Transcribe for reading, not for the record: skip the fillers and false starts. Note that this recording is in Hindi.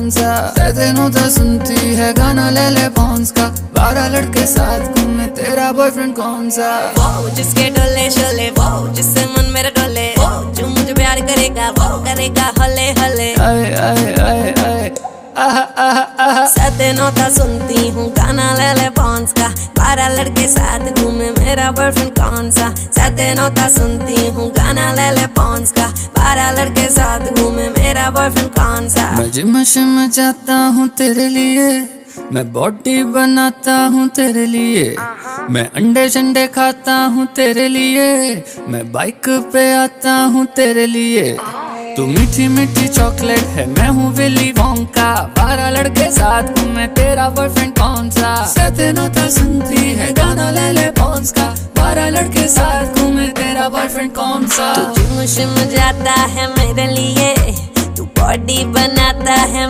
कौन सा, दिनों तो सुनती है गाना ले ले पॉन्स का, 12 लड़के साथ घूमे तेरा बॉयफ्रेंड कौन सा। वो जिसके डोले शोले, वो जिससे मन मेरा डोले, वो जो मुझे प्यार करेगा वो करेगा हले हले। आए आए आए आए सतनोता सुनती हूँ गाना ले ले पॉन्स का, 12 लड़के साथ घूमे मेरा बॉयफ्रेंड कौन सा। सतनोता सुनती हूँ गाना ले ले पॉन्स का, 12 लड़के साथ घूमे मेरा बॉयफ्रेंड कौन सा। मैं जिम शिम जाता हूँ तेरे लिए, मैं बॉडी बनाता हूँ तेरे लिए, मैं अंडे शंडे खाता हूँ तेरे लिए, मैं बाइक पे आता हूँ तेरे लिए। तू मीठी मीठी चॉकलेट है, मैं हूँ विली वोंका, 12 लड़के साथ घूमे तेरा बॉयफ्रेंड कौन सा। सतनोता सुनती है गाना ले ले पॉन्स का, 12 लड़के साथ घूमे तेरा बॉयफ्रेंड कौन सा। तू जिम शिम जाता है मेरे लिए, तू बॉडी बनाता है